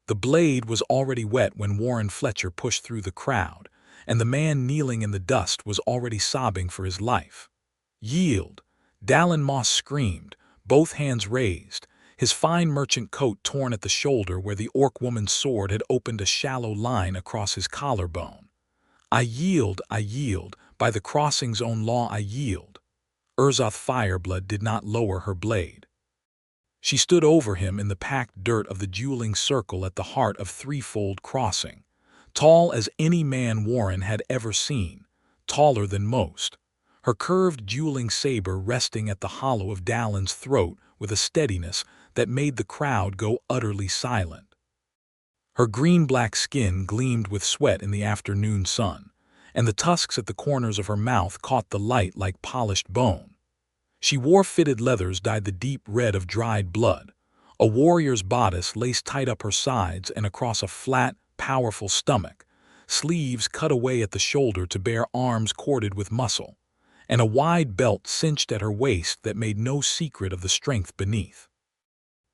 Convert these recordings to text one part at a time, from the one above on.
The blade was already wet when Warren Fletcher pushed through the crowd, and the man kneeling in the dust was already sobbing for his life. "Yield!" Dallin Moss screamed, both hands raised, his fine merchant coat torn at the shoulder where the orc woman's sword had opened a shallow line across his collarbone. I yield, by the crossing's own law I yield." Urzoth Fireblood did not lower her blade. She stood over him in the packed dirt of the dueling circle at the heart of Threefold Crossing, tall as any man Warren had ever seen, taller than most, her curved dueling saber resting at the hollow of Dallin's throat with a steadiness that made the crowd go utterly silent. Her green-black skin gleamed with sweat in the afternoon sun, and the tusks at the corners of her mouth caught the light like polished bone. She wore fitted leathers dyed the deep red of dried blood, a warrior's bodice laced tight up her sides and across a flat, powerful stomach, sleeves cut away at the shoulder to bare arms corded with muscle, and a wide belt cinched at her waist that made no secret of the strength beneath.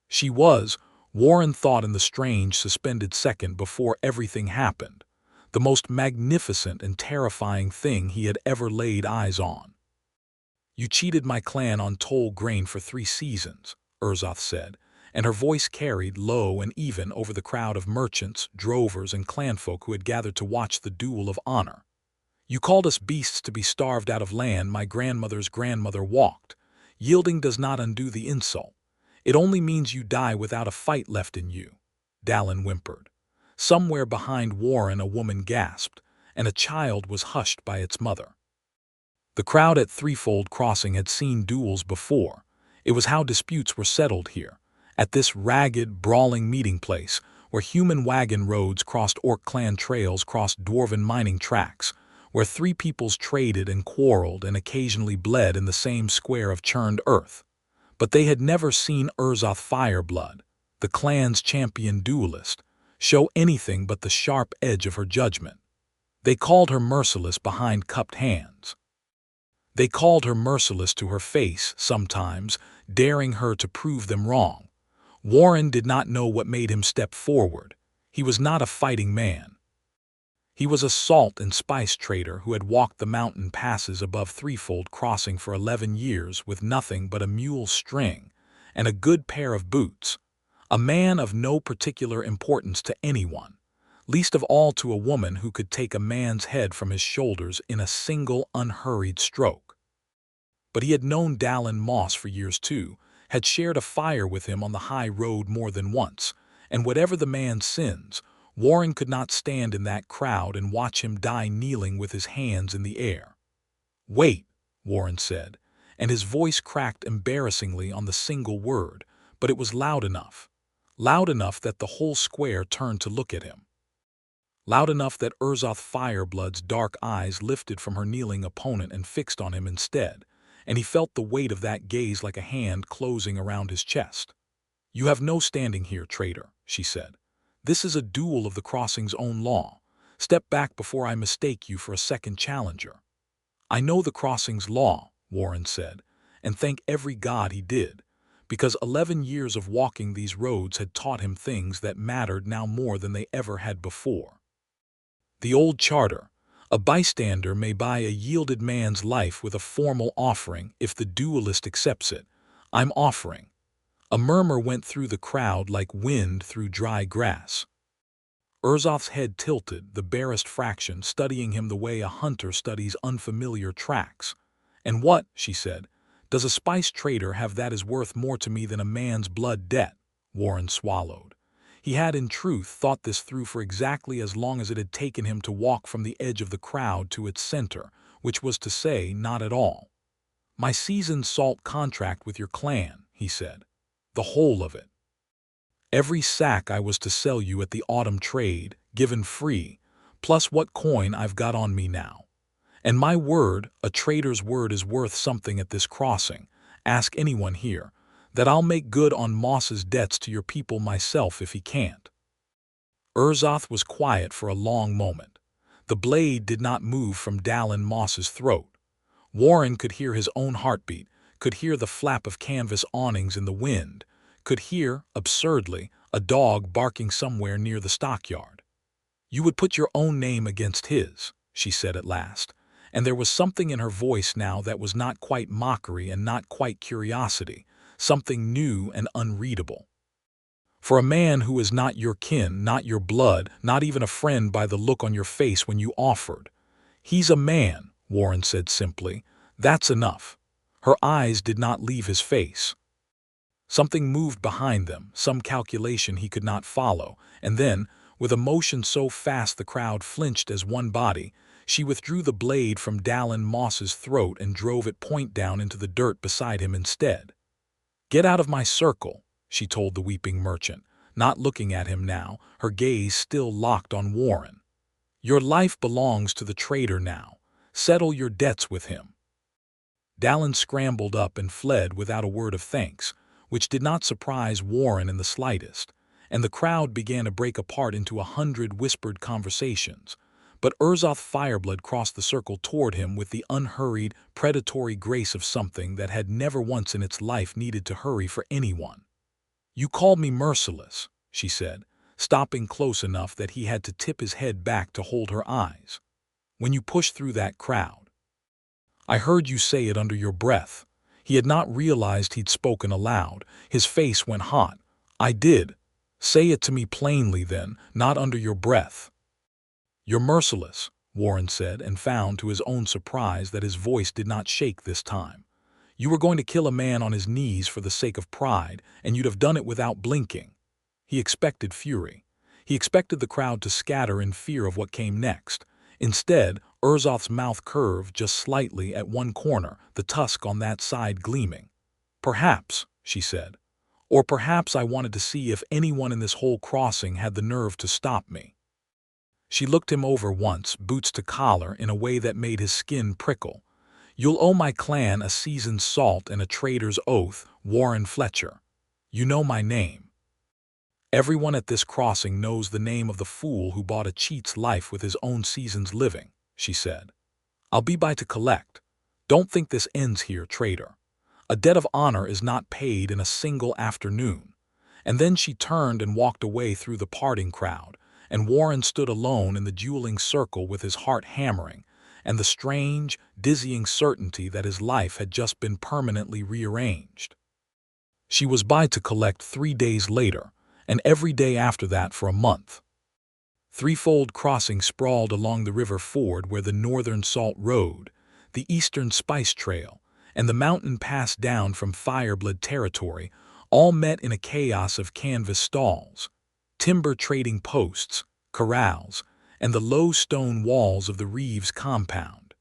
She was, Warren thought in the strange, suspended second before everything happened, the most magnificent and terrifying thing he had ever laid eyes on. "You cheated my clan on toll grain for 3 seasons, Urzoth said, and her voice carried low and even over the crowd of merchants, drovers, and clanfolk who had gathered to watch the duel of honor. "You called us beasts to be starved out of land my grandmother's grandmother walked. Yielding does not undo the insult. It only means you die without a fight left in you," Dallin whimpered. Somewhere behind Warren a woman gasped, and a child was hushed by its mother. The crowd at Threefold Crossing had seen duels before. It was how disputes were settled here, at this ragged, brawling meeting place, where human wagon roads crossed orc clan trails crossed dwarven mining tracks, where 3 peoples traded and quarreled and occasionally bled in the same square of churned earth. But they had never seen Urzoth Fireblood, the clan's champion duelist, show anything but the sharp edge of her judgment. They called her Merciless behind cupped hands. They called her Merciless to her face, sometimes, daring her to prove them wrong. Warren did not know what made him step forward. He was not a fighting man. He was a salt and spice trader who had walked the mountain passes above Threefold Crossing for 11 years with nothing but a mule's string and a good pair of boots, a man of no particular importance to anyone, least of all to a woman who could take a man's head from his shoulders in a single unhurried stroke. But he had known Dallin Moss for years too, had shared a fire with him on the high road more than once, and whatever the man's sins, Warren could not stand in that crowd and watch him die kneeling with his hands in the air. "Wait," Warren said, and his voice cracked embarrassingly on the single word, but it was loud enough that the whole square turned to look at him. Loud enough that Urzoth Fireblood's dark eyes lifted from her kneeling opponent and fixed on him instead, and he felt the weight of that gaze like a hand closing around his chest. "You have no standing here, traitor," she said. "This is a duel of the Crossing's own law. Step back before I mistake you for a second challenger." "I know the Crossing's law," Warren said, and thank every god he did, because 11 years of walking these roads had taught him things that mattered now more than they ever had before. The old charter, a bystander may buy a yielded man's life with a formal offering if the duelist accepts it. I'm offering. A murmur went through the crowd like wind through dry grass. Urzoth's head tilted, the barest fraction studying him the way a hunter studies unfamiliar tracks. "And what," she said, "does a spice trader have that is worth more to me than a man's blood debt?" Warren swallowed. He had, in truth, thought this through for exactly as long as it had taken him to walk from the edge of the crowd to its center, which was to say, not at all. "My seasoned salt contract with your clan," he said. "The whole of it. Every sack I was to sell you at the autumn trade, given free, plus what coin I've got on me now. And my word, a trader's word is worth something at this crossing, ask anyone here, that I'll make good on Moss's debts to your people myself if he can't." Urzoth was quiet for a long moment. The blade did not move from Dallin Moss's throat. Warren could hear his own heartbeat, could hear the flap of canvas awnings in the wind, could hear, absurdly, a dog barking somewhere near the stockyard. "You would put your own name against his," she said at last, and there was something in her voice now that was not quite mockery and not quite curiosity, something new and unreadable. "For a man who is not your kin, not your blood, not even a friend by the look on your face when you offered." "He's a man," Warren said simply. "That's enough." Her eyes did not leave his face. Something moved behind them, some calculation he could not follow, and then, with a motion so fast the crowd flinched as one body, she withdrew the blade from Dallin Moss's throat and drove it point down into the dirt beside him instead. "Get out of my circle," she told the weeping merchant, not looking at him now, her gaze still locked on Warren. "Your life belongs to the traitor now. Settle your debts with him." Dallin scrambled up and fled without a word of thanks, which did not surprise Warren in the slightest, and the crowd began to break apart into 100 whispered conversations. But Urzoth Fireblood crossed the circle toward him with the unhurried, predatory grace of something that had never once in its life needed to hurry for anyone. "You called me Merciless," she said, stopping close enough that he had to tip his head back to hold her eyes. "When you pushed through that crowd. I heard you say it under your breath." He had not realized he'd spoken aloud. His face went hot. "I did. Say it to me plainly then, not under your breath." "You're merciless," Warren said, and found to his own surprise that his voice did not shake this time. "You were going to kill a man on his knees for the sake of pride, and you'd have done it without blinking." He expected fury. He expected the crowd to scatter in fear of what came next. Instead, Urzoth's mouth curved just slightly at one corner, the tusk on that side gleaming. "Perhaps," she said. "Or perhaps I wanted to see if anyone in this whole crossing had the nerve to stop me." She looked him over once, boots to collar, in a way that made his skin prickle. "You'll owe my clan a season's salt and a traitor's oath, Warren Fletcher. You know my name. Everyone at this crossing knows the name of the fool who bought a cheat's life with his own season's living," she said. "I'll be by to collect. Don't think this ends here, traitor. A debt of honor is not paid in a single afternoon." And then she turned and walked away through the parting crowd, and Warren stood alone in the dueling circle with his heart hammering, and the strange, dizzying certainty that his life had just been permanently rearranged. She was by to collect 3 days later, and every day after that for a month. Threefold Crossing sprawled along the river ford where the northern Salt Road, the eastern Spice Trail, and the mountain pass down from Fireblood territory all met in a chaos of canvas stalls, timber trading posts, corrals, and the low stone walls of the Reeves compound.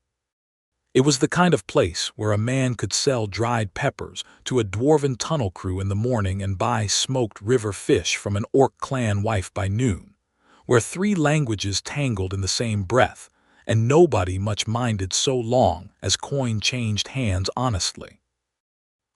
It was the kind of place where a man could sell dried peppers to a dwarven tunnel crew in the morning and buy smoked river fish from an orc clan wife by noon, where 3 languages tangled in the same breath, and nobody much minded so long as coin changed hands honestly.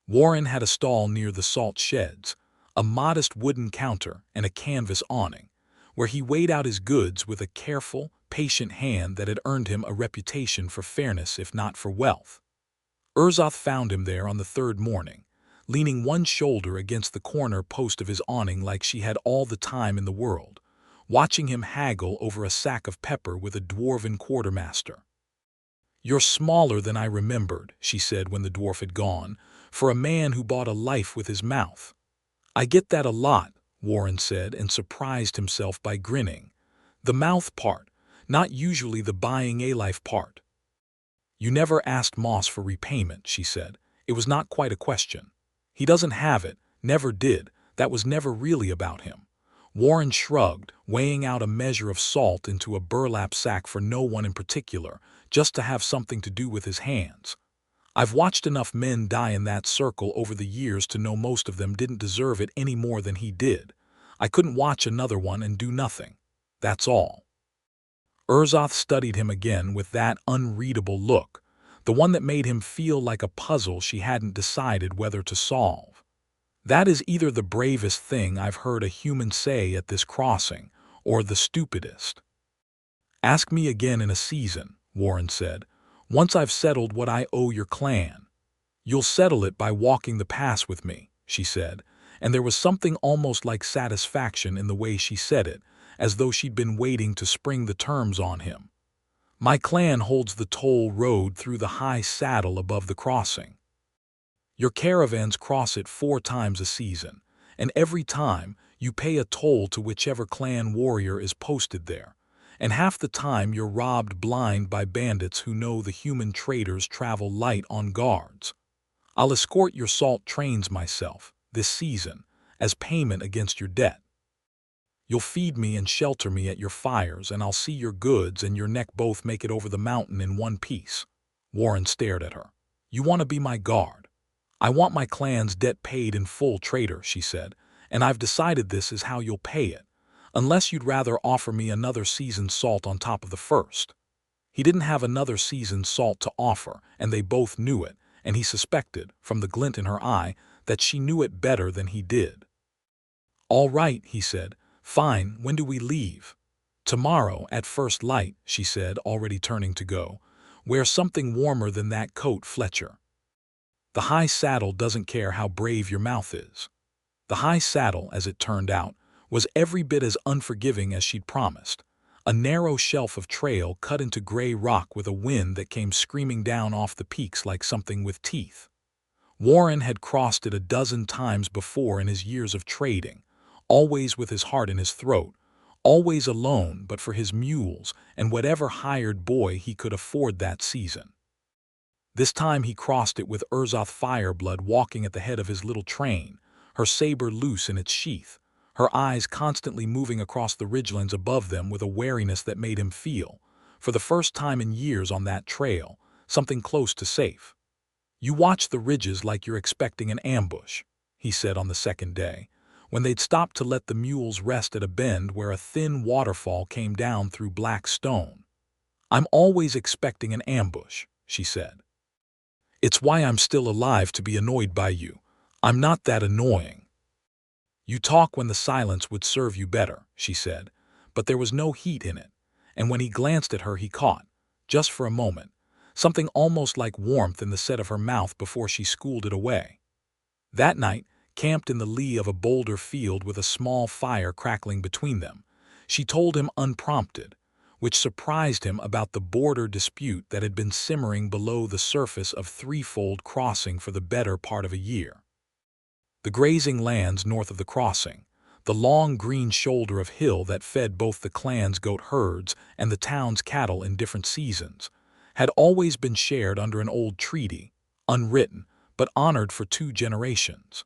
Warren had a stall near the salt sheds, a modest wooden counter and a canvas awning, where he weighed out his goods with a careful, patient hand that had earned him a reputation for fairness if not for wealth. Urzoth found him there on the 3rd morning, leaning one shoulder against the corner post of his awning like she had all the time in the world, watching him haggle over a sack of pepper with a dwarven quartermaster. "You're smaller than I remembered," she said when the dwarf had gone, "for a man who bought a life with his mouth." "I get that a lot," Warren said, and surprised himself by grinning. "The mouth part, not usually the buying a life part." "You never asked Moss for repayment," she said. "It was not quite a question. He doesn't have it, never did. That was never really about him." Warren shrugged, weighing out a measure of salt into a burlap sack for no one in particular, just to have something to do with his hands. "I've watched enough men die in that circle over the years to know most of them didn't deserve it any more than he did. I couldn't watch another one and do nothing. That's all." Urzoth studied him again with that unreadable look, the one that made him feel like a puzzle she hadn't decided whether to solve. "That is either the bravest thing I've heard a human say at this crossing, or the stupidest." "Ask me again in a season," Warren said, "once I've settled what I owe your clan." "You'll settle it by walking the pass with me," she said, and there was something almost like satisfaction in the way she said it, as though she'd been waiting to spring the terms on him. My clan holds the toll road through the high saddle above the crossing. Your caravans cross it 4 times a season, and every time you pay a toll to whichever clan warrior is posted there, and half the time you're robbed blind by bandits who know the human traders travel light on guards. I'll escort your salt trains myself, this season, as payment against your debt. You'll feed me and shelter me at your fires, and I'll see your goods and your neck both make it over the mountain in one piece. Warren stared at her. You want to be my guard? I want my clan's debt paid in full, traitor, she said, and I've decided this is how you'll pay it, unless you'd rather offer me another season's salt on top of the first. He didn't have another season's salt to offer, and they both knew it, and he suspected, from the glint in her eye, that she knew it better than he did. All right, he said. Fine, when do we leave? Tomorrow, at first light, she said, already turning to go. Wear something warmer than that coat, Fletcher. The high saddle doesn't care how brave your mouth is. The high saddle, as it turned out, was every bit as unforgiving as she'd promised. A narrow shelf of trail cut into gray rock with a wind that came screaming down off the peaks like something with teeth. Warren had crossed it a dozen times before in his years of trading, always with his heart in his throat, always alone but for his mules and whatever hired boy he could afford that season. This time he crossed it with Urzoth Fireblood walking at the head of his little train, her saber loose in its sheath, her eyes constantly moving across the ridgelands above them with a wariness that made him feel, for the first time in years on that trail, something close to safe. You watch the ridges like you're expecting an ambush, he said on the second day, when they'd stopped to let the mules rest at a bend where a thin waterfall came down through black stone. I'm always expecting an ambush, she said. It's why I'm still alive to be annoyed by you. I'm not that annoying. You talk when the silence would serve you better, she said, but there was no heat in it, and when he glanced at her he caught, just for a moment, something almost like warmth in the set of her mouth before she schooled it away. That night, camped in the lee of a boulder field with a small fire crackling between them, she told him unprompted, which surprised him about the border dispute that had been simmering below the surface of Threefold Crossing for the better part of a year. The grazing lands north of the crossing, the long green shoulder of hill that fed both the clan's goat herds and the town's cattle in different seasons, had always been shared under an old treaty, unwritten, but honored for 2 generations.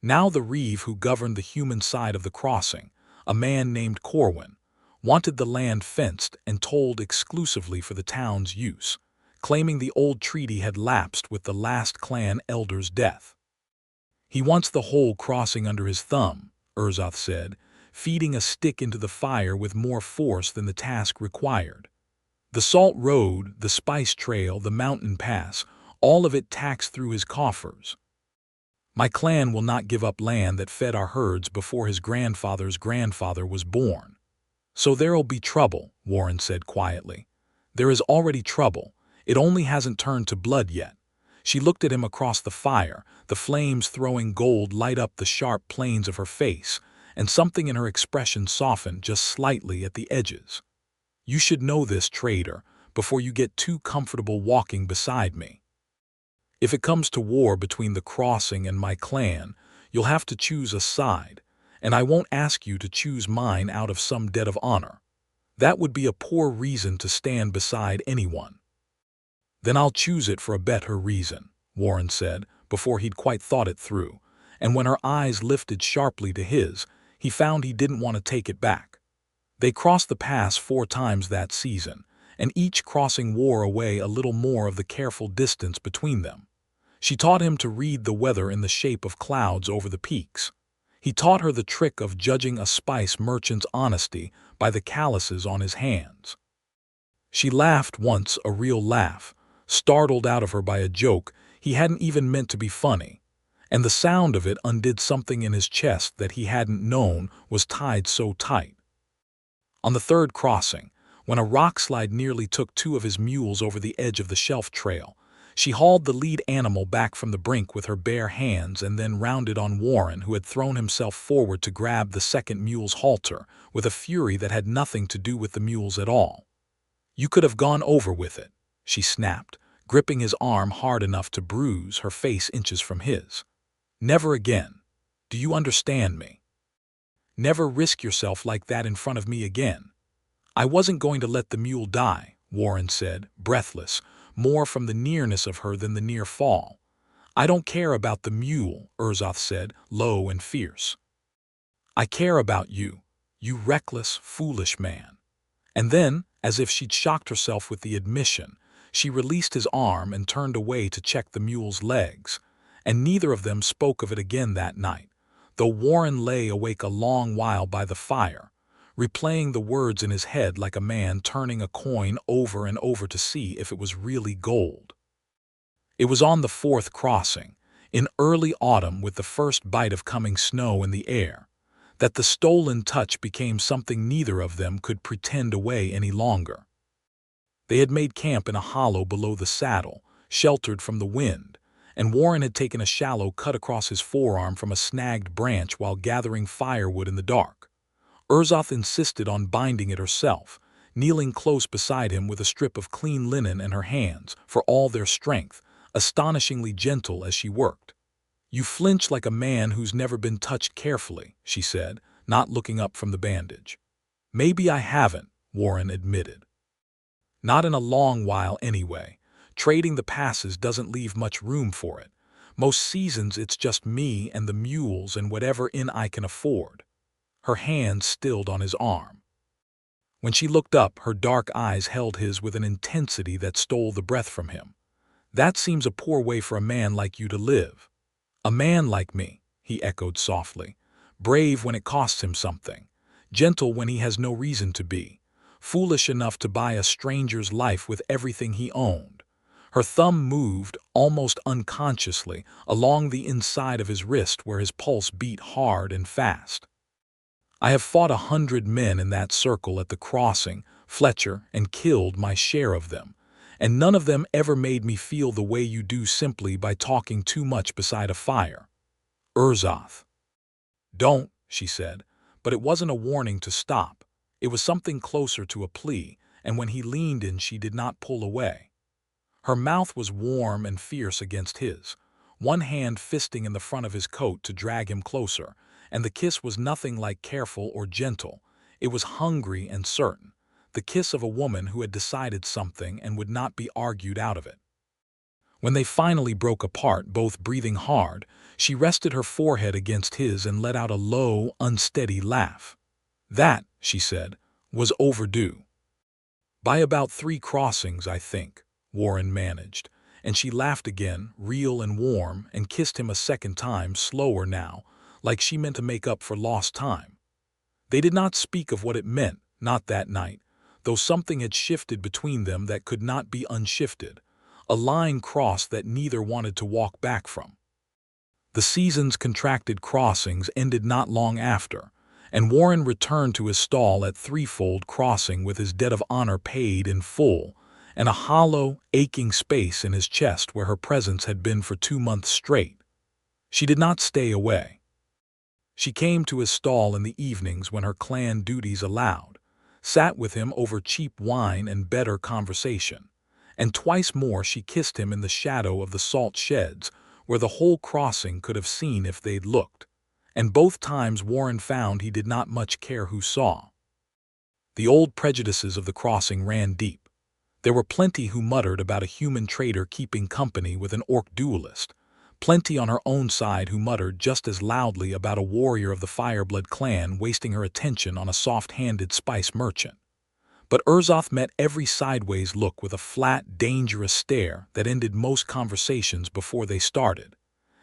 Now the reeve who governed the human side of the crossing, a man named Corwin, wanted the land fenced and tolled exclusively for the town's use, claiming the old treaty had lapsed with the last clan elder's death. He wants the whole crossing under his thumb, Urzoth said, feeding a stick into the fire with more force than the task required. The salt road, the spice trail, the mountain pass, all of it taxed through his coffers. My clan will not give up land that fed our herds before his grandfather's grandfather was born. So there'll be trouble, Warren said quietly. There is already trouble. It only hasn't turned to blood yet. She looked at him across the fire, the flames throwing gold light up the sharp planes of her face, and something in her expression softened just slightly at the edges. You should know this, traitor, before you get too comfortable walking beside me. If it comes to war between the crossing and my clan, you'll have to choose a side, and I won't ask you to choose mine out of some debt of honor. That would be a poor reason to stand beside anyone. Then I'll choose it for a better reason, Warren said, before he'd quite thought it through, and when her eyes lifted sharply to his, he found he didn't want to take it back. They crossed the pass 4 times that season, and each crossing wore away a little more of the careful distance between them. She taught him to read the weather in the shape of clouds over the peaks. He taught her the trick of judging a spice merchant's honesty by the calluses on his hands. She laughed once, a real laugh, startled out of her by a joke he hadn't even meant to be funny, and the sound of it undid something in his chest that he hadn't known was tied so tight. On the 3rd crossing, when a rockslide nearly took 2 of his mules over the edge of the shelf trail, She hauled the lead animal back from the brink with her bare hands and then rounded on Warren, who had thrown himself forward to grab the second mule's halter with a fury that had nothing to do with the mules at all. "You could have gone over with it," she snapped, gripping his arm hard enough to bruise her face inches from his. "Never again. Do you understand me? Never risk yourself like that in front of me again." "I wasn't going to let the mule die," Warren said, breathless, more from the nearness of her than the near fall. "I don't care about the mule," Urzoth said, low and fierce. "I care about you, you reckless, foolish man." And then, as if she'd shocked herself with the admission, she released his arm and turned away to check the mule's legs, and neither of them spoke of it again that night, though Warren lay awake a long while by the fire, replaying the words in his head like a man turning a coin over and over to see if it was really gold. It was on the fourth crossing, in early autumn with the first bite of coming snow in the air, that the stolen touch became something neither of them could pretend away any longer. They had made camp in a hollow below the saddle, sheltered from the wind, and Warren had taken a shallow cut across his forearm from a snagged branch while gathering firewood in the dark. Urzoth insisted on binding it herself, kneeling close beside him with a strip of clean linen in her hands, for all their strength, astonishingly gentle as she worked. "You flinch like a man who's never been touched carefully," she said, not looking up from the bandage. "Maybe I haven't," Warren admitted. "Not in a long while anyway. Trading the passes doesn't leave much room for it. Most seasons it's just me and the mules and whatever inn I can afford." Her hand stilled on his arm. When she looked up, her dark eyes held his with an intensity that stole the breath from him. "That seems a poor way for a man like you to live." "A man like me," he echoed softly. "Brave when it costs him something. Gentle when he has no reason to be. Foolish enough to buy a stranger's life with everything he owned." Her thumb moved, almost unconsciously, along the inside of his wrist where his pulse beat hard and fast. "I have fought 100 men in that circle at the crossing, Fletcher, and killed my share of them, and none of them ever made me feel the way you do simply by talking too much beside a fire." "Urzoth." "Don't," she said, but it wasn't a warning to stop. It was something closer to a plea, and when he leaned in she did not pull away. Her mouth was warm and fierce against his, one hand fisting in the front of his coat to drag him closer, and the kiss was nothing like careful or gentle. It was hungry and certain, the kiss of a woman who had decided something and would not be argued out of it. When they finally broke apart, both breathing hard, she rested her forehead against his and let out a low, unsteady laugh. "That," she said, "was overdue." "By about 3 crossings, I think," Warren managed, and she laughed again, real and warm, and kissed him a second time, slower now, like she meant to make up for lost time. They did not speak of what it meant, not that night, though something had shifted between them that could not be unshifted, a line crossed that neither wanted to walk back from. The season's contracted crossings ended not long after, and Warren returned to his stall at Threefold Crossing with his debt of honor paid in full, and a hollow, aching space in his chest where her presence had been for 2 months straight. She did not stay away. She came to his stall in the evenings when her clan duties allowed, sat with him over cheap wine and better conversation, and twice more she kissed him in the shadow of the salt sheds where the whole crossing could have seen if they'd looked, and both times Warren found he did not much care who saw. The old prejudices of the crossing ran deep. There were plenty who muttered about a human trader keeping company with an orc duelist, plenty on her own side who muttered just as loudly about a warrior of the Fireblood clan wasting her attention on a soft-handed spice merchant. But Urzoth met every sideways look with a flat, dangerous stare that ended most conversations before they started,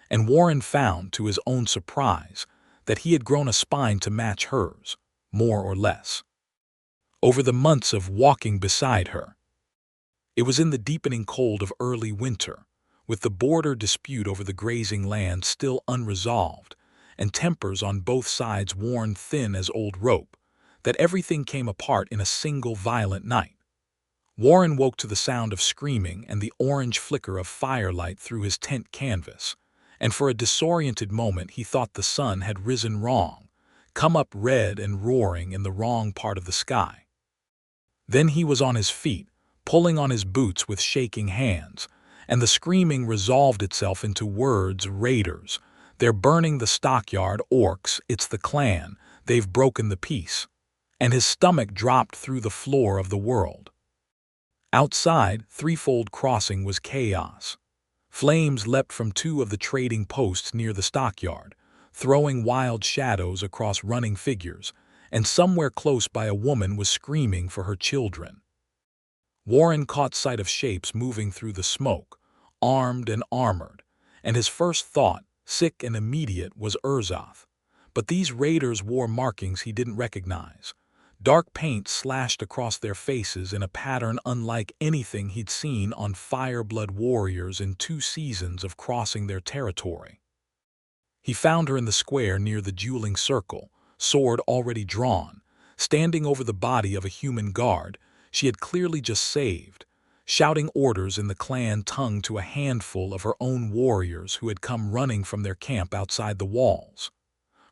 and Warren found, to his own surprise, that he had grown a spine to match hers, more or less, over the months of walking beside her. It was in the deepening cold of early winter, with the border dispute over the grazing land still unresolved, and tempers on both sides worn thin as old rope, that everything came apart in a single violent night. Warren woke to the sound of screaming and the orange flicker of firelight through his tent canvas, and for a disoriented moment he thought the sun had risen wrong, come up red and roaring in the wrong part of the sky. Then he was on his feet, pulling on his boots with shaking hands, and the screaming resolved itself into words: raiders. They're burning the stockyard, orcs, it's the clan, they've broken the peace. And his stomach dropped through the floor of the world. Outside, Threefold Crossing was chaos. Flames leapt from two of the trading posts near the stockyard, throwing wild shadows across running figures, and somewhere close by a woman was screaming for her children. Warren caught sight of shapes moving through the smoke, armed and armored, and his first thought, sick and immediate, was Urzoth. But these raiders wore markings he didn't recognize. Dark paint slashed across their faces in a pattern unlike anything he'd seen on Fireblood warriors in 2 seasons of crossing their territory. He found her in the square near the dueling circle, sword already drawn, standing over the body of a human guard she had clearly just saved, shouting orders in the clan tongue to a handful of her own warriors who had come running from their camp outside the walls.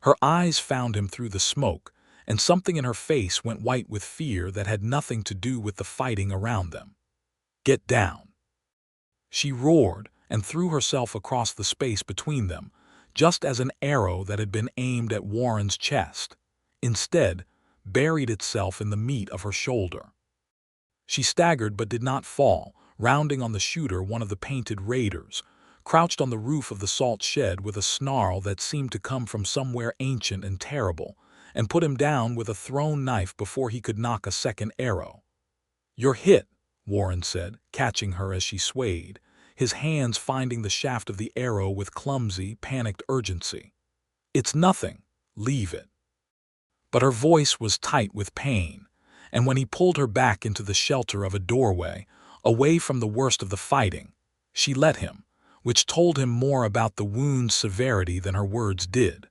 Her eyes found him through the smoke, and something in her face went white with fear that had nothing to do with the fighting around them. "Get down!" She roared and threw herself across the space between them, just as an arrow that had been aimed at Warren's chest, instead, buried itself in the meat of her shoulder. She staggered but did not fall, rounding on the shooter, one of the painted raiders, crouched on the roof of the salt shed with a snarl that seemed to come from somewhere ancient and terrible, and put him down with a thrown knife before he could knock a second arrow. "You're hit," Warren said, catching her as she swayed, his hands finding the shaft of the arrow with clumsy, panicked urgency. "It's nothing. Leave it." But her voice was tight with pain, and when he pulled her back into the shelter of a doorway, away from the worst of the fighting, she let him, which told him more about the wound's severity than her words did.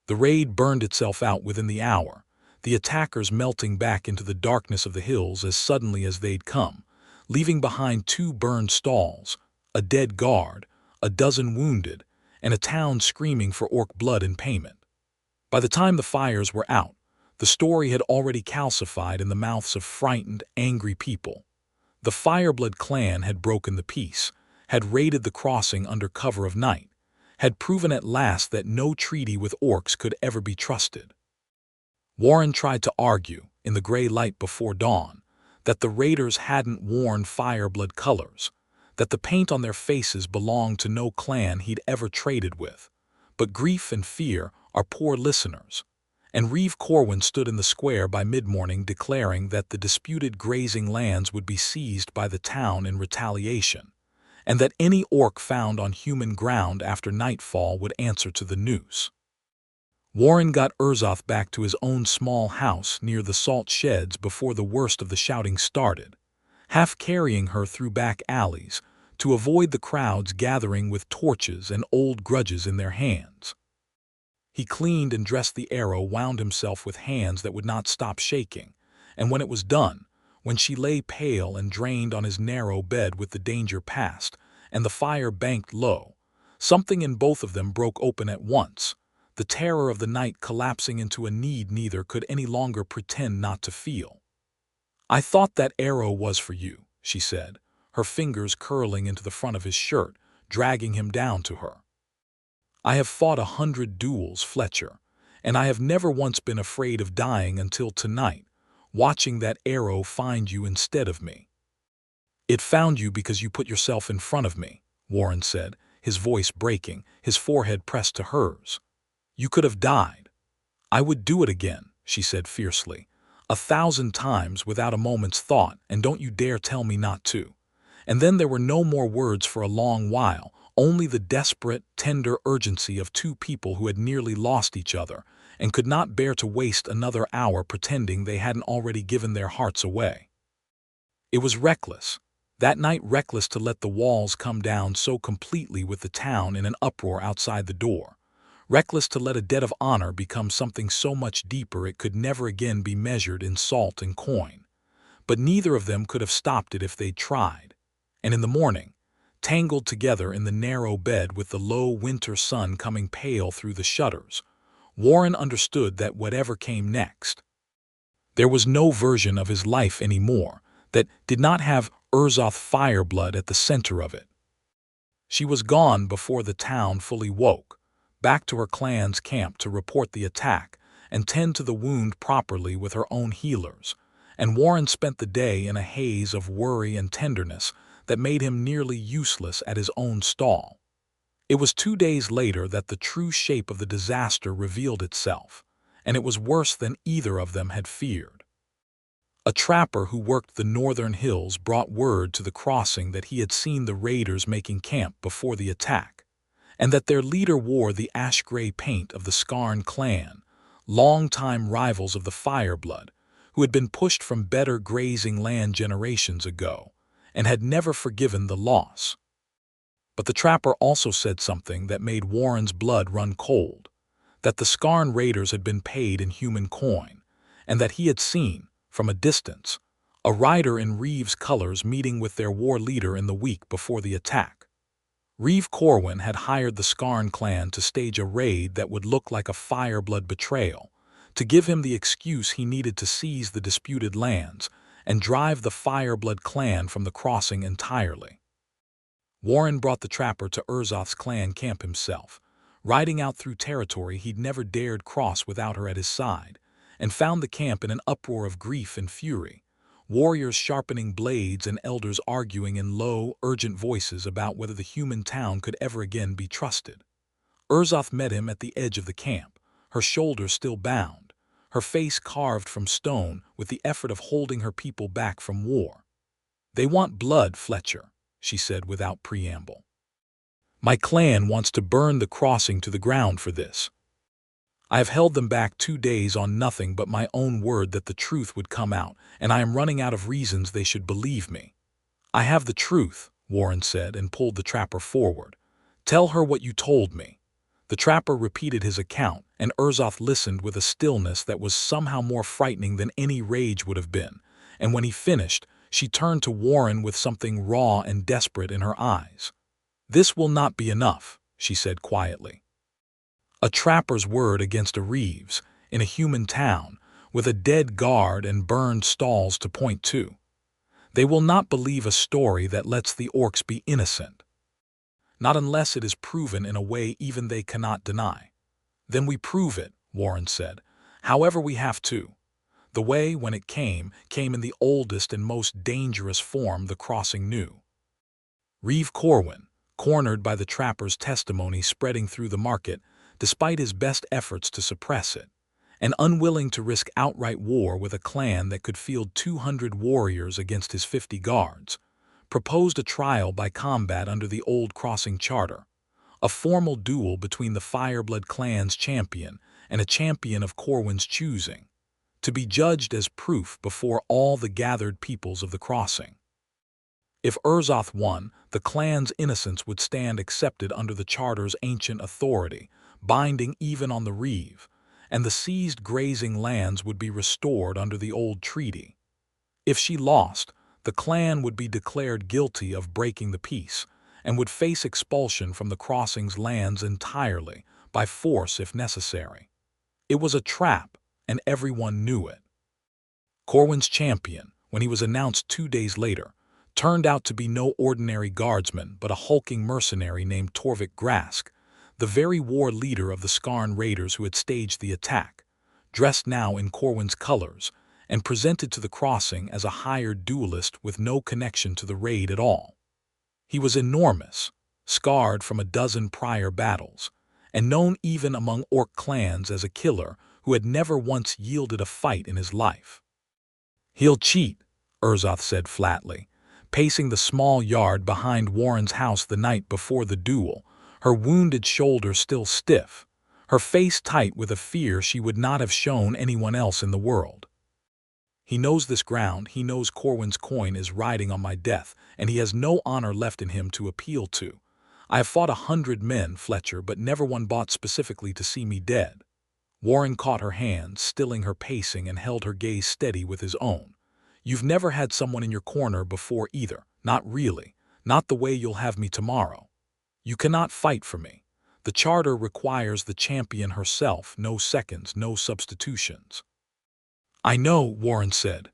The raid burned itself out within the hour, the attackers melting back into the darkness of the hills as suddenly as they'd come, leaving behind 2 burned stalls, a dead guard, a dozen wounded, and a town screaming for orc blood in payment. By the time the fires were out, the story had already calcified in the mouths of frightened, angry people. The Fireblood clan had broken the peace, had raided the crossing under cover of night, had proven at last that no treaty with orcs could ever be trusted. Warren tried to argue, in the gray light before dawn, that the raiders hadn't worn Fireblood colors, that the paint on their faces belonged to no clan he'd ever traded with. But grief and fear are poor listeners, and Reeve Corwin stood in the square by mid-morning declaring that the disputed grazing lands would be seized by the town in retaliation, and that any orc found on human ground after nightfall would answer to the noose. Warren got Urzoth back to his own small house near the salt sheds before the worst of the shouting started, half carrying her through back alleys to avoid the crowds gathering with torches and old grudges in their hands. He cleaned and dressed the arrow, wound himself with hands that would not stop shaking, and when it was done, when she lay pale and drained on his narrow bed with the danger past, and the fire banked low, something in both of them broke open at once, the terror of the night collapsing into a need neither could any longer pretend not to feel. "I thought that arrow was for you," she said, her fingers curling into the front of his shirt, dragging him down to her. "I have fought 100 duels, Fletcher, and I have never once been afraid of dying until tonight, watching that arrow find you instead of me." "It found you because you put yourself in front of me," Warren said, his voice breaking, his forehead pressed to hers. "You could have died." "I would do it again," she said fiercely, 1,000 times without a moment's thought, and don't you dare tell me not to. And then there were no more words for a long while, only the desperate, tender urgency of 2 people who had nearly lost each other and could not bear to waste another hour pretending they hadn't already given their hearts away. It was reckless, that night reckless to let the walls come down so completely with the town in an uproar outside the door, reckless to let a debt of honor become something so much deeper it could never again be measured in salt and coin. but neither of them could have stopped it if they'd tried. And in the morning, tangled together in the narrow bed with the low winter sun coming pale through the shutters, Warren understood that whatever came next, there was no version of his life anymore that did not have Urzoth Fireblood at the center of it. She was gone before the town fully woke, back to her clan's camp to report the attack and tend to the wound properly with her own healers, and Warren spent the day in a haze of worry and tenderness that made him nearly useless at his own stall. It was 2 days later that the true shape of the disaster revealed itself, and it was worse than either of them had feared. A trapper who worked the northern hills brought word to the crossing that he had seen the raiders making camp before the attack, and that their leader wore the ash-gray paint of the Skarn clan, long-time rivals of the Fireblood, who had been pushed from better grazing land generations ago, and had never forgiven the loss. But the trapper also said something that made Warren's blood run cold, that the Skarn raiders had been paid in human coin, and that he had seen, from a distance, a rider in Reeve's colors meeting with their war leader in the week before the attack. Reeve Corwin had hired the Skarn clan to stage a raid that would look like a Fireblood betrayal, to give him the excuse he needed to seize the disputed lands and drive the Fireblood clan from the crossing entirely. Warren brought the trapper to Urzoth's clan camp himself, riding out through territory he'd never dared cross without her at his side, and found the camp in an uproar of grief and fury, warriors sharpening blades and elders arguing in low, urgent voices about whether the human town could ever again be trusted. Urzoth met him at the edge of the camp, her shoulders still bound, her face carved from stone with the effort of holding her people back from war. "They want blood, Fletcher," she said without preamble. "My clan wants to burn the crossing to the ground for this. I have held them back 2 days on nothing but my own word that the truth would come out, and I am running out of reasons they should believe me." "I have the truth," Warren said and pulled the trapper forward. "Tell her what you told me." The trapper repeated his account, and Urzoth listened with a stillness that was somehow more frightening than any rage would have been, and when he finished, she turned to Warren with something raw and desperate in her eyes. "This will not be enough," she said quietly. A trapper's word against a Reeve's, in a human town, with a dead guard and burned stalls to point to. They will not believe a story that lets the orcs be innocent. Not unless it is proven in a way even they cannot deny. "Then we prove it," Warren said, "however we have to." The way, when it came in the oldest and most dangerous form the crossing knew. Reeve Corwin, cornered by the trapper's testimony spreading through the market, despite his best efforts to suppress it, and unwilling to risk outright war with a clan that could field 200 warriors against his 50 guards, proposed a trial by combat under the old crossing charter, a formal duel between the Fireblood clan's champion and a champion of Corwin's choosing, to be judged as proof before all the gathered peoples of the crossing. If Urzoth won, the clan's innocence would stand accepted under the charter's ancient authority, binding even on the Reeve, and the seized grazing lands would be restored under the old treaty. If she lost, the clan would be declared guilty of breaking the peace, and would face expulsion from the crossing's lands entirely, by force if necessary. It was a trap, and everyone knew it. Corwin's champion, when he was announced 2 days later, turned out to be no ordinary guardsman but a hulking mercenary named Torvik Grask, the very war leader of the Skarn raiders who had staged the attack, dressed now in Corwin's colors, and presented to the crossing as a hired duelist with no connection to the raid at all. He was enormous, scarred from a dozen prior battles, and known even among orc clans as a killer who had never once yielded a fight in his life. "He'll cheat," Urzoth said flatly, pacing the small yard behind Warren's house the night before the duel, her wounded shoulder still stiff, her face tight with a fear she would not have shown anyone else in the world. "He knows this ground, he knows Corwin's coin is riding on my death, and he has no honor left in him to appeal to. I have fought 100 men, Fletcher, but never one bought specifically to see me dead." Warren caught her hand, stilling her pacing, and held her gaze steady with his own. You've never had someone in your corner before either, not really, not the way you'll have me tomorrow. You cannot fight for me. The charter requires the champion herself, no seconds, no substitutions. I know, Warren said,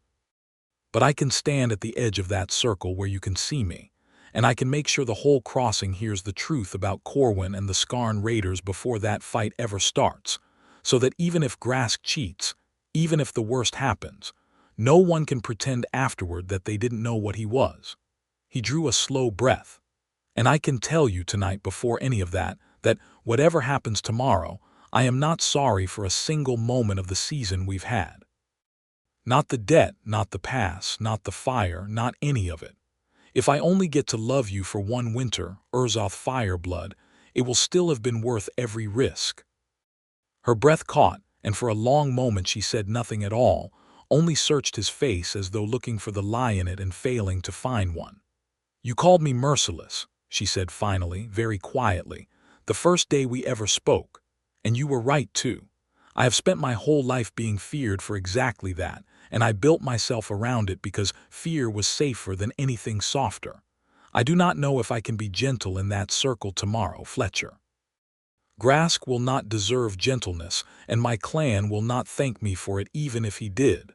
but I can stand at the edge of that circle where you can see me, and I can make sure the whole crossing hears the truth about Corwin and the Skarn raiders before that fight ever starts, so that even if Grask cheats, even if the worst happens, no one can pretend afterward that they didn't know what he was. He drew a slow breath. And I can tell you tonight before any of that whatever happens tomorrow, I am not sorry for a single moment of the season we've had. Not the debt, not the pass, not the fire, not any of it. If I only get to love you for one winter, Urzoth Fireblood, it will still have been worth every risk. Her breath caught, and for a long moment she said nothing at all, only searched his face as though looking for the lie in it and failing to find one. You called me Merciless, she said finally, very quietly, the first day we ever spoke. And you were right, too. I have spent my whole life being feared for exactly that, and I built myself around it because fear was safer than anything softer. I do not know if I can be gentle in that circle tomorrow, Fletcher. Grask will not deserve gentleness, and my clan will not thank me for it even if he did.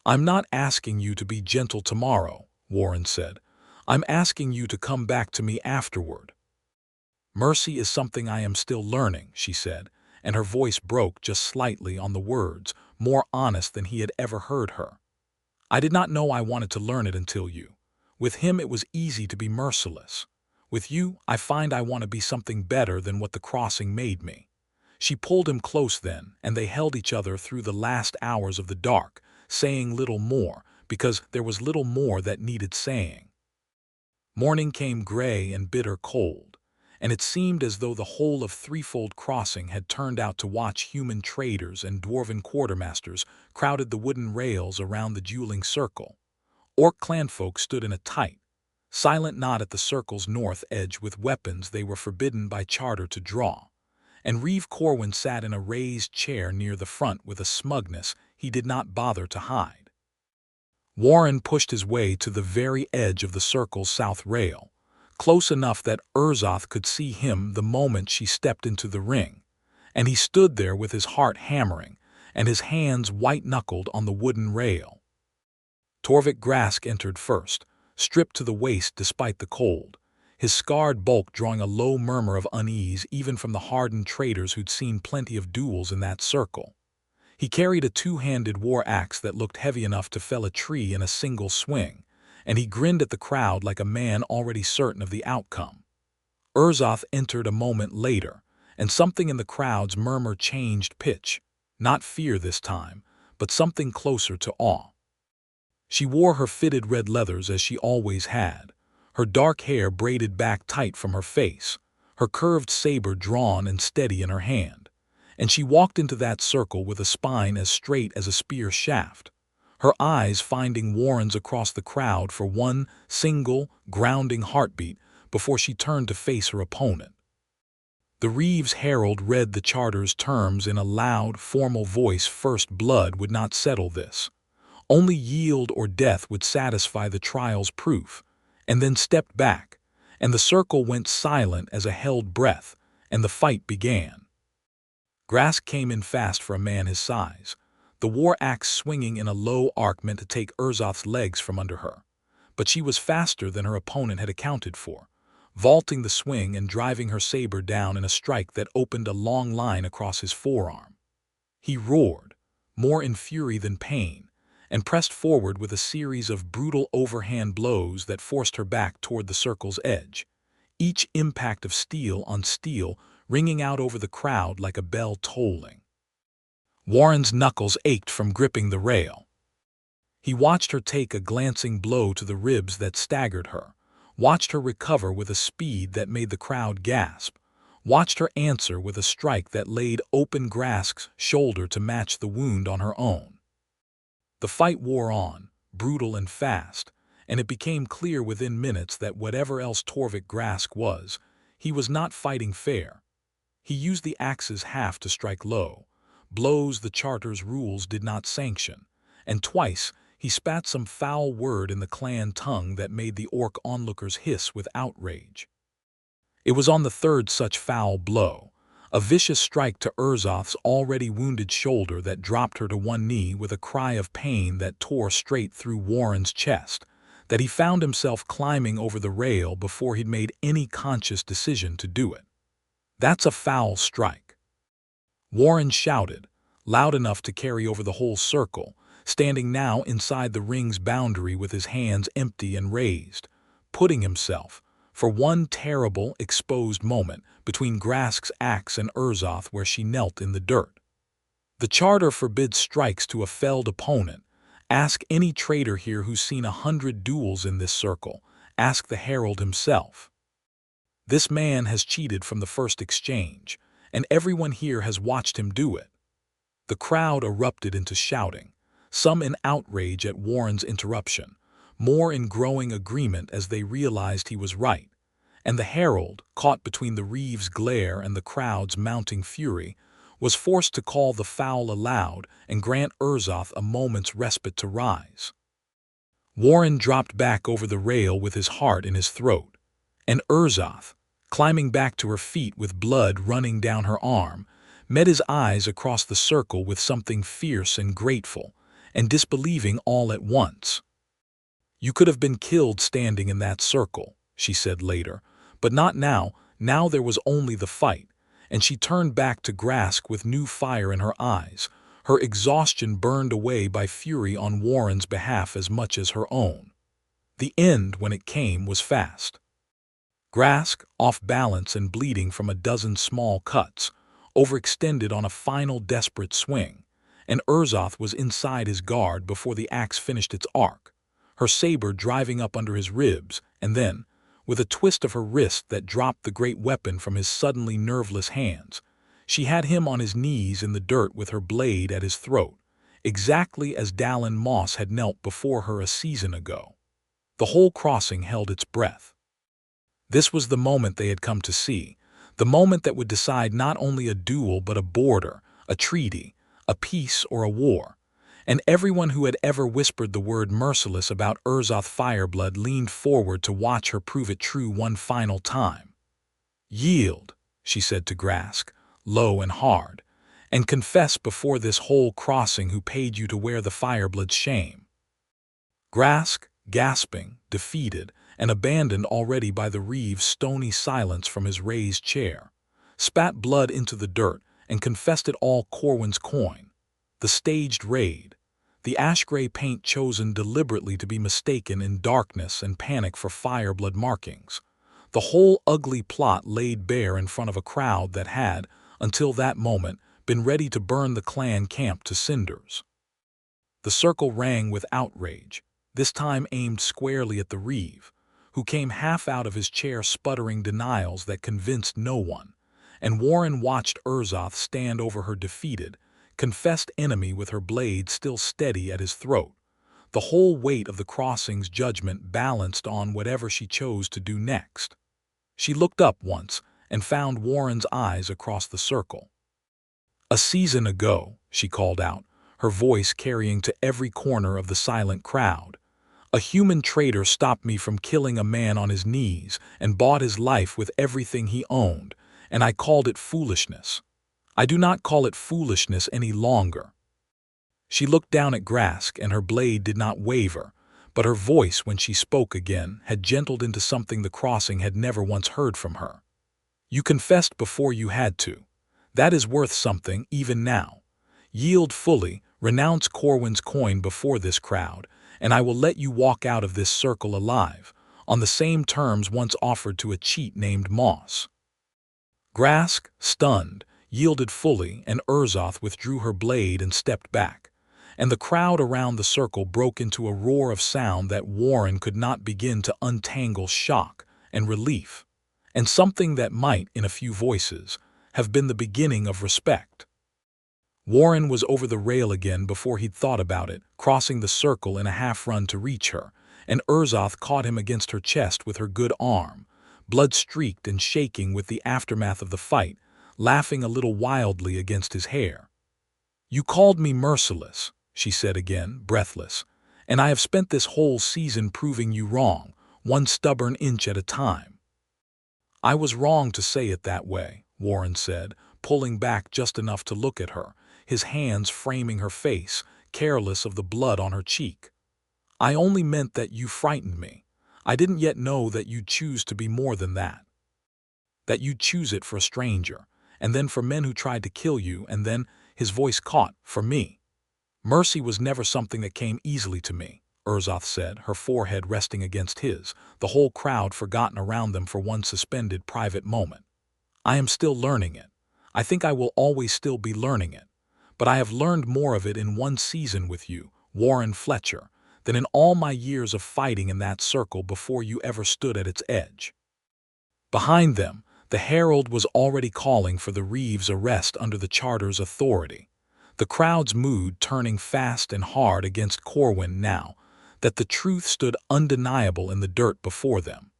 I'm not asking you to be gentle tomorrow, Warren said. I'm asking you to come back to me afterward. Mercy is something I am still learning, she said, and her voice broke just slightly on the words, more honest than he had ever heard her. I did not know I wanted to learn it until you. With him it was easy to be merciless. With you, I find I want to be something better than what the crossing made me. She pulled him close then, and they held each other through the last hours of the dark, saying little more, because there was little more that needed saying. Morning came gray and bitter cold, and it seemed as though the whole of Threefold Crossing had turned out to watch human traders and dwarven quartermasters crowded the wooden rails around the dueling circle. Orc clanfolk stood in a tight, silent knot at the circle's north edge with weapons they were forbidden by charter to draw, and Reeve Corwin sat in a raised chair near the front with a smugness he did not bother to hide. Warren pushed his way to the very edge of the circle's south rail, close enough that Urzoth could see him the moment she stepped into the ring, and he stood there with his heart hammering and his hands white-knuckled on the wooden rail. Torvik Grask entered first, stripped to the waist despite the cold, his scarred bulk drawing a low murmur of unease even from the hardened traders who'd seen plenty of duels in that circle. He carried a two-handed war axe that looked heavy enough to fell a tree in a single swing, and he grinned at the crowd like a man already certain of the outcome. Urzoth entered a moment later, and something in the crowd's murmur changed pitch, not fear this time, but something closer to awe. She wore her fitted red leathers as she always had, her dark hair braided back tight from her face, her curved saber drawn and steady in her hand, and she walked into that circle with a spine as straight as a spear shaft, her eyes finding Warren's across the crowd for one single, grounding heartbeat before she turned to face her opponent. The Reeves Herald read the charter's terms in a loud, formal voice. First blood would not settle this. Only yield or death would satisfy the trial's proof, and then stepped back, and the circle went silent as a held breath, and the fight began. Grask came in fast for a man his size, the war axe swinging in a low arc meant to take Urzoth's legs from under her. But she was faster than her opponent had accounted for, vaulting the swing and driving her saber down in a strike that opened a long line across his forearm. He roared, more in fury than pain, and pressed forward with a series of brutal overhand blows that forced her back toward the circle's edge, each impact of steel on steel ringing out over the crowd like a bell tolling. Warren's knuckles ached from gripping the rail. He watched her take a glancing blow to the ribs that staggered her, watched her recover with a speed that made the crowd gasp, watched her answer with a strike that laid open Grask's shoulder to match the wound on her own. The fight wore on, brutal and fast, and it became clear within minutes that whatever else Torvik Grask was, he was not fighting fair. He used the axe's half to strike low, blows the charter's rules did not sanction, and twice He spat some foul word in the clan tongue that made the orc onlookers hiss with outrage. It was on the third such foul blow, a vicious strike to Urzoth's already wounded shoulder, that dropped her to one knee with a cry of pain that tore straight through Warren's chest, that he found himself climbing over the rail before he'd made any conscious decision to do it. "That's a foul strike," Warren shouted, loud enough to carry over the whole circle, standing now inside the ring's boundary with his hands empty and raised, putting himself, for one terrible, exposed moment, between Grask's axe and Urzoth, where she knelt in the dirt. "The charter forbids strikes to a felled opponent. Ask any trader here who's seen 100 duels in this circle. Ask the herald himself. This man has cheated from the first exchange, and everyone here has watched him do it." The crowd erupted into shouting, some in outrage at Warren's interruption, more in growing agreement as they realized he was right, and the herald, caught between the Reeve's glare and the crowd's mounting fury, was forced to call the foul aloud and grant Urzoth a moment's respite to rise. Warren dropped back over the rail with his heart in his throat, and Urzoth, climbing back to her feet with blood running down her arm, met his eyes across the circle with something fierce and grateful, and disbelieving all at once. "You could have been killed standing in that circle," she said later, "but not now. Now there was only the fight," and she turned back to Grask with new fire in her eyes, her exhaustion burned away by fury on Warren's behalf as much as her own. The end, when it came, was fast. Grask, off balance and bleeding from a dozen small cuts, overextended on a final desperate swing, and Urzoth was inside his guard before the axe finished its arc, her saber driving up under his ribs, and then, with a twist of her wrist that dropped the great weapon from his suddenly nerveless hands, she had him on his knees in the dirt with her blade at his throat, exactly as Dallin Moss had knelt before her a season ago. The whole crossing held its breath. This was the moment they had come to see, the moment that would decide not only a duel but a border, a treaty, a peace or a war, and everyone who had ever whispered the word Merciless about Urzoth Fireblood leaned forward to watch her prove it true one final time. "Yield," she said to Grask, low and hard, "and confess before this whole crossing who paid you to wear the Fireblood's shame." Grask, gasping, defeated, and abandoned already by the Reeve's stony silence from his raised chair, spat blood into the dirt and confessed it all Corwin's coin, the staged raid, the ash-gray paint chosen deliberately to be mistaken in darkness and panic for Fireblood markings, the whole ugly plot laid bare in front of a crowd that had, until that moment, been ready to burn the clan camp to cinders. The circle rang with outrage, this time aimed squarely at the Reeve, who came half out of his chair sputtering denials that convinced no one, and Warren watched Urzoth stand over her defeated, confessed enemy with her blade still steady at his throat, the whole weight of the crossing's judgment balanced on whatever she chose to do next. She looked up once and found Warren's eyes across the circle. "A season ago," she called out, her voice carrying to every corner of the silent crowd, "a human traitor stopped me from killing a man on his knees and bought his life with everything he owned, and I called it foolishness. I do not call it foolishness any longer." She looked down at Grask, and her blade did not waver, but her voice, when she spoke again, had gentled into something the crossing had never once heard from her. "You confessed before you had to. That is worth something, even now. Yield fully, renounce Corwin's coin before this crowd, and I will let you walk out of this circle alive, on the same terms once offered to a cheat named Moss." Grask, stunned, yielded fully, and Urzoth withdrew her blade and stepped back, and the crowd around the circle broke into a roar of sound that Warren could not begin to untangle. Shock and relief, and something that might, in a few voices, have been the beginning of respect. Warren was over the rail again before he'd thought about it, crossing the circle in a half-run to reach her, and Urzoth caught him against her chest with her good arm, blood-streaked and shaking with the aftermath of the fight, laughing a little wildly against his hair. "You called me Merciless," she said again, breathless, And I have spent this whole season proving you wrong, one stubborn inch at a time." "I was wrong to say it that way," Warren said, pulling back just enough to look at her, his hands framing her face, careless of the blood on her cheek. "I only meant that you frightened me. I didn't yet know that you'd choose to be more than that. That you'd choose it for a stranger, and then for men who tried to kill you, and then," his voice caught, "for me. Mercy was never something that came easily to me," Urzoth said, her forehead resting against his, the whole crowd forgotten around them for one suspended private moment. "I am still learning it. I think I will always still be learning it. But I have learned more of it in one season with you, Warren Fletcher, than in all my years of fighting in that circle before you ever stood at its edge." Behind them, the herald was already calling for the Reeves' arrest under the Charter's authority, the crowd's mood turning fast and hard against Corwin now that the truth stood undeniable in the dirt before them,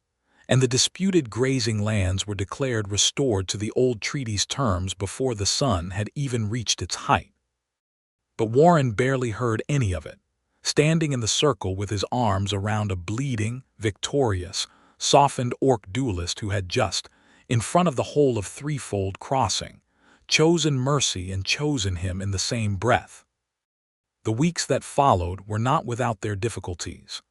and the disputed grazing lands were declared restored to the old treaty's terms before the sun had even reached its height. But Warren barely heard any of it, standing in the circle with his arms around a bleeding, victorious, softened orc duelist who had just, in front of the whole of Threefold Crossing, chosen mercy and chosen him in the same breath. The weeks that followed were not without their difficulties.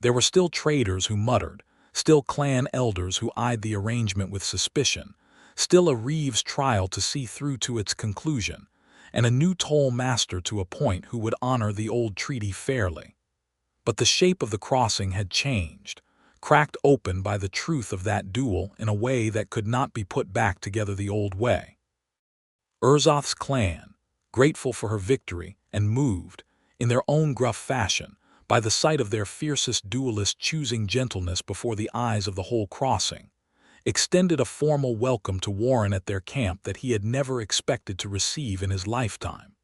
There were still traders who muttered, still clan elders who eyed the arrangement with suspicion, still a Reeves trial to see through to its conclusion, and a new toll master to appoint who would honor the old treaty fairly. But the shape of the crossing had changed, cracked open by the truth of that duel in a way that could not be put back together the old way. Urzoth's clan, grateful for her victory and moved, in their own gruff fashion, by the sight of their fiercest duelist choosing gentleness before the eyes of the whole crossing, extended a formal welcome to Warren at their camp that he had never expected to receive in his lifetime.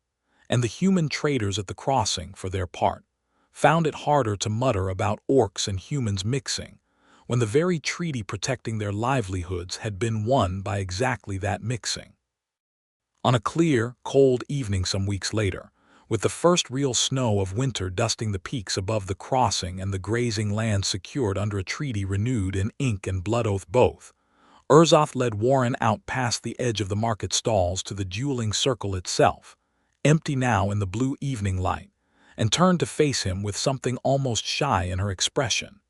And the human traders at the crossing, for their part, found it harder to mutter about orcs and humans mixing, when the very treaty protecting their livelihoods had been won by exactly that mixing. On a clear, cold evening some weeks later, with the first real snow of winter dusting the peaks above the crossing and the grazing land secured under a treaty renewed in ink and blood oath both, Urzoth led Warren out past the edge of the market stalls to the dueling circle itself, empty now in the blue evening light, and turned to face him with something almost shy in her expression,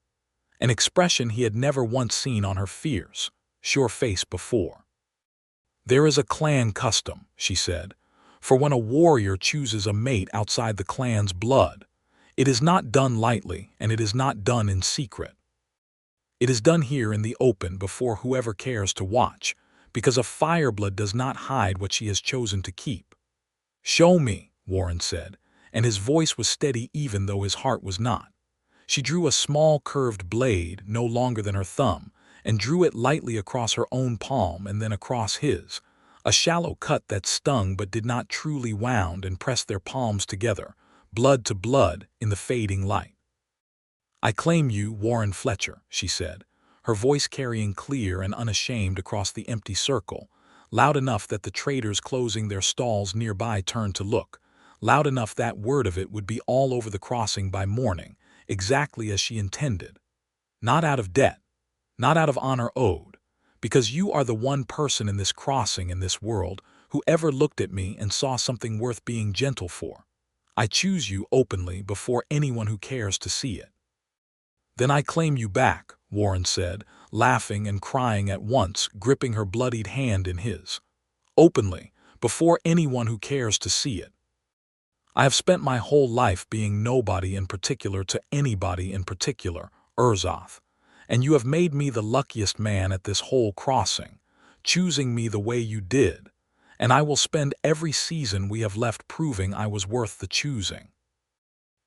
an expression he had never once seen on her fierce, sure face before. "There is a clan custom," she said, "for when a warrior chooses a mate outside the clan's blood, it is not done lightly and it is not done in secret. It is done here in the open before whoever cares to watch, because a Fireblood does not hide what she has chosen to keep." "Show me," Warren said, and his voice was steady even though his heart was not. She drew a small curved blade, no longer than her thumb, and drew it lightly across her own palm and then across his, a shallow cut that stung but did not truly wound and pressed their palms together, blood to blood, in the fading light. "I claim you, Warren Fletcher," she said, her voice carrying clear and unashamed across the empty circle, loud enough that the traders closing their stalls nearby turned to look, loud enough that word of it would be all over the crossing by morning, exactly as she intended. Not out of debt, not out of honor owed, because you are the one person in this crossing in this world who ever looked at me and saw something worth being gentle for. I choose you openly before anyone who cares to see it." "Then I claim you back," Warren said, laughing and crying at once, gripping her bloodied hand in his. "Openly, before anyone who cares to see it. I have spent my whole life being nobody in particular to anybody in particular, Urzoth, and you have made me the luckiest man at this whole crossing, choosing me the way you did, and I will spend every season we have left proving I was worth the choosing."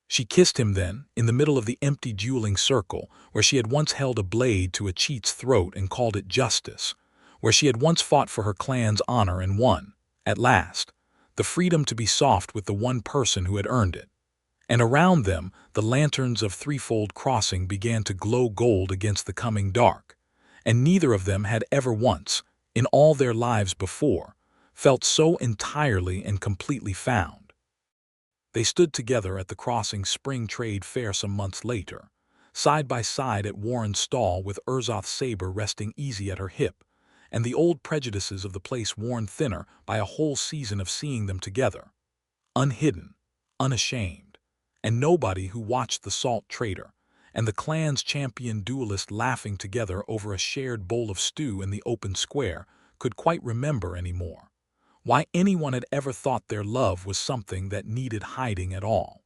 She kissed him then, in the middle of the empty dueling circle, where she had once held a blade to a cheat's throat and called it justice, where she had once fought for her clan's honor and won, at last, the freedom to be soft with the one person who had earned it. And around them, the lanterns of Threefold Crossing began to glow gold against the coming dark, and neither of them had ever once, in all their lives before, felt so entirely and completely found. They stood together at the Crossing Spring Trade Fair some months later, side by side at Warren's stall with Urzoth's saber resting easy at her hip, and the old prejudices of the place worn thinner by a whole season of seeing them together, unhidden, unashamed, and nobody who watched the salt trader and the clan's champion duelist laughing together over a shared bowl of stew in the open square could quite remember anymore why anyone had ever thought their love was something that needed hiding at all.